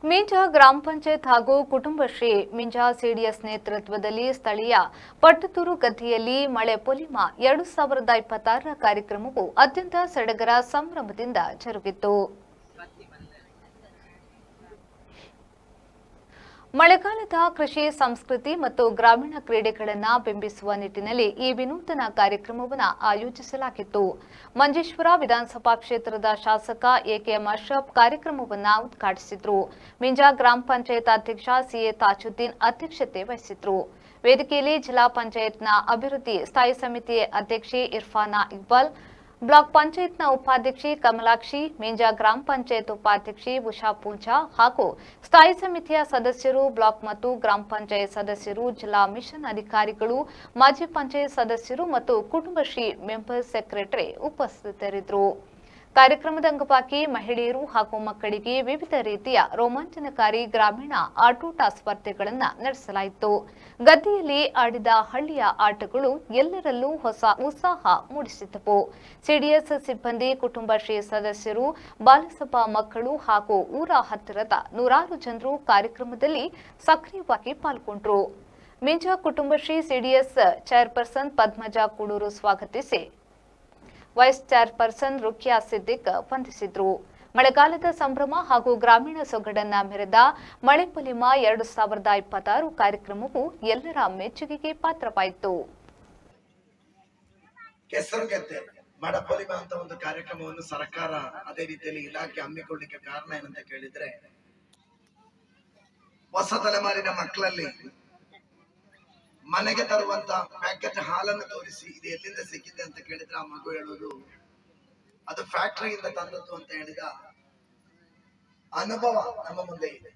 ಮಿಂಜ ಗ್ರಾಮ ಪಂಚಾಯತ್ ಹಾಗೂ ಕುಟುಂಬಶ್ರೀ ಮಿಂಜ ಸಿಡಿಎಸ್ ನೇತೃತ್ವದಲ್ಲಿ ಸ್ಥಳೀಯ ಪಟ್ಟತೂರು ಗದ್ದೆಯಲ್ಲಿ ಮಳೆ ಪೊಲಿಮ 2026 ಕಾರ್ಯಕ್ರಮವು ಅತ್ಯಂತ ಸಡಗರ ಸಂಭ್ರಮದಿಂದ ಜರುಗಿತು. ಮಳೆಗಾಲದ ಕೃಷಿ ಸಂಸ್ಕೃತಿ ಮತ್ತು ಗ್ರಾಮೀಣ ಕ್ರೀಡೆಗಳನ್ನು ಬಿಂಬಿಸುವ ನಿಟ್ಟಿನಲ್ಲಿ ಈ ವಿನೂತನ ಕಾರ್ಯಕ್ರಮವನ್ನು ಆಯೋಜಿಸಲಾಗಿತ್ತು. ಮಂಜೇಶ್ವರ ವಿಧಾನಸಭಾ ಕ್ಷೇತ್ರದ ಶಾಸಕ ಎಕೆಎಂ ಅಶ್ರಫ್ ಕಾರ್ಯಕ್ರಮವನ್ನು ಉದ್ಘಾಟಿಸಿದರು. ಮಿಂಜ ಗ್ರಾಮ ಪಂಚಾಯತ್ ಅಧ್ಯಕ್ಷ ಸಿಎ ತಾಜುದ್ದೀನ್ ಅಧ್ಯಕ್ಷತೆ ವಹಿಸಿದ್ರು. ವೇದಿಕೆಯಲ್ಲಿ ಜಿಲ್ಲಾ ಪಂಚಾಯತ್ನ ಅಭಿವೃದ್ಧಿ ಸ್ಥಾಯಿ ಸಮಿತಿ ಅಧ್ಯಕ್ಷೆ ಇರ್ಫಾನಾ ಇಕ್ಬಾಲ್, ಬ್ಲಾಕ್ ಪಂಚಾಯತ್ನ ಉಪಾಧ್ಯಕ್ಷೆ ಕಮಲಾಕ್ಷಿ, ಮಿಂಜ ಗ್ರಾಮ ಪಂಚಾಯತ್ ಉಪಾಧ್ಯಕ್ಷೆ ಉಷಾ ಪೂಂಜಾ ಹಾಗೂ ಸ್ಥಾಯಿ ಸಮಿತಿಯ ಸದಸ್ಯರು, ಬ್ಲಾಕ್ ಮತ್ತು ಗ್ರಾಮ ಪಂಚಾಯತ್ ಸದಸ್ಯರು, ಜಿಲ್ಲಾ ಮಿಷನ್ ಅಧಿಕಾರಿಗಳು, ಮಾಜಿ ಪಂಚಾಯತ್ ಸದಸ್ಯರು ಮತ್ತು ಕುಟುಂಬಶ್ರೀ ಮೆಂಬರ್ ಸೆಕ್ರೆಟರಿ ಉಪಸ್ಥಿತರಿದ್ದರು. ಕಾರ್ಯಕ್ರಮದ ಅಂಗವಾಗಿ ಮಹಿಳೆಯರು ಹಾಗೂ ಮಕ್ಕಳಿಗೆ ವಿವಿಧ ರೀತಿಯ ರೋಮಾಂಚನಕಾರಿ ಗ್ರಾಮೀಣ ಆಟೋಟ ಸ್ಪರ್ಧೆಗಳನ್ನು ನಡೆಸಲಾಯಿತು. ಗದ್ದೆಯಲ್ಲಿ ಆಡಿದ ಹಳ್ಳಿಯ ಆಟಗಳು ಎಲ್ಲರಲ್ಲೂ ಹೊಸ ಉತ್ಸಾಹ ಮೂಡಿಸಿದವು. ಸಿಡಿಎಸ್ ಸಿಬ್ಬಂದಿ, ಕುಟುಂಬಶ್ರೀ ಸದಸ್ಯರು, ಬಾಲಸಭಾ ಮಕ್ಕಳು ಹಾಗೂ ಊರ ಹತ್ತಿರದ ನೂರಾರು ಜನರು ಕಾರ್ಯಕ್ರಮದಲ್ಲಿ ಸಕ್ರಿಯವಾಗಿ ಪಾಲ್ಗೊಂಡರು. ಮಿಂಜ ಕುಟುಂಬಶ್ರೀ ಸಿಡಿಎಸ್ ಚೇರ್ಪರ್ಸನ್ ಪದ್ಮಜಾ ಕೂಡೂರು ಸ್ವಾಗತಿಸಿ ವೈಸ್ ಚೇರ್ಪರ್ಸನ್ ರುಕಿಯಾ ಸಿದ್ದಿಕ್ ವಂದಿಸಿದ್ರು. ಮಳೆಗಾಲದ ಸಂಭ್ರಮ ಹಾಗೂ ಗ್ರಾಮೀಣ ಸೊಗಡನ್ನ ಮೆರೆದ ಮಳೆ ಪೊಲಿಮ 2026 ಕಾರ್ಯಕ್ರಮವು ಎಲ್ಲರ ಮೆಚ್ಚುಗೆಗೆ ಪಾತ್ರವಾಯಿತು. ಕೆಸರುಗದ್ದೆ ಮಡಪೊಲಿಮ ಅಂತ ಒಂದು ಕಾರ್ಯಕ್ರಮವನ್ನು ಸರ್ಕಾರ ಅದೇ ರೀತಿಯಲ್ಲಿ ಇಲಾಖೆ ಹಮ್ಮಿಕೊಳ್ಳಿಕ್ಕೆ ಕಾರಣ ಏನಂತ ಕೇಳಿದ್ರೆ, ಹೊಸ ತಲೆಮಾರಿನ ಮಕ್ಕಳಲ್ಲಿ ಮನೆಗೆ ತರುವಂತ ಪ್ಯಾಕೆಟ್ ಹಾಲನ್ನು ತೋರಿಸಿ ಇದು ಎಲ್ಲಿಂದ ಸಿಕ್ಕಿದೆ ಅಂತ ಕೇಳಿದ್ರೆ ಆ ಮಗು ಹೇಳೋದು ಅದು ಫ್ಯಾಕ್ಟರಿಯಿಂದ ತಂದದ್ದು ಅಂತ ಹೇಳಿದ ಅನುಭವ ನಮ್ಮ ಮುಂದೆ ಇದೆ.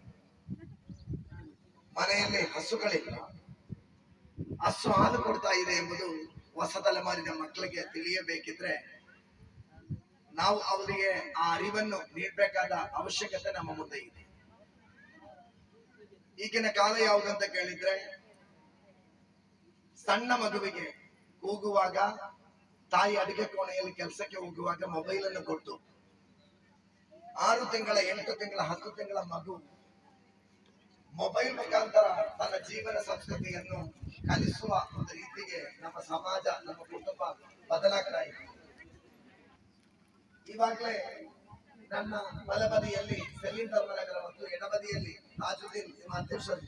ಮನೆಯಲ್ಲಿ ಹಸುಗಳಿಲ್ಲ, ಹಸು ಹಾಲು ಕೊಡ್ತಾ ಇದೆ ಎಂಬುದು ಹೊಸ ತಲೆಮಾರಿನ ಮಕ್ಕಳಿಗೆ ತಿಳಿಯಬೇಕಿದ್ರೆ ನಾವು ಅವರಿಗೆ ಆ ಅರಿವನ್ನು ನೀಡಬೇಕಾದ ಅವಶ್ಯಕತೆ ನಮ್ಮ ಮುಂದೆ ಇದೆ. ಈಗಿನ ಕಾಲ ಯಾವುದಂತ ಕೇಳಿದ್ರೆ, ಸಣ್ಣ ಮಗುವಿಗೆ ಹೋಗುವಾಗ ತಾಯಿ ಅಡಿಗೆ ಕೋಣೆಯಲ್ಲಿ ಕೆಲಸಕ್ಕೆ ಹೋಗುವಾಗ ಮೊಬೈಲ್ ಅನ್ನು ಕೊಟ್ಟು 6 ತಿಂಗಳ 8 ತಿಂಗಳ 10 ತಿಂಗಳ ಮಗು ಮೊಬೈಲ್ ಮುಖಾಂತರ ತನ್ನ ಜೀವನ ಸಂಸ್ಕೃತಿಯನ್ನು ಕಲಿಸುವ ಒಂದು ರೀತಿಗೆ ನಮ್ಮ ಸಮಾಜ, ನಮ್ಮ ಕುಟುಂಬ ಬದಲಾಗ್ತಾ ಇದೆ. ಇವಾಗಲೇ ನನ್ನ ಬಲಬದಿಯಲ್ಲಿ ಸಲೀಂ ಧರ್ಮನಗರ ಮತ್ತು ಎಡಬದಿಯಲ್ಲಿ ತಾಜುದ್ದೀನ್ ಅಧ್ಯಕ್ಷರು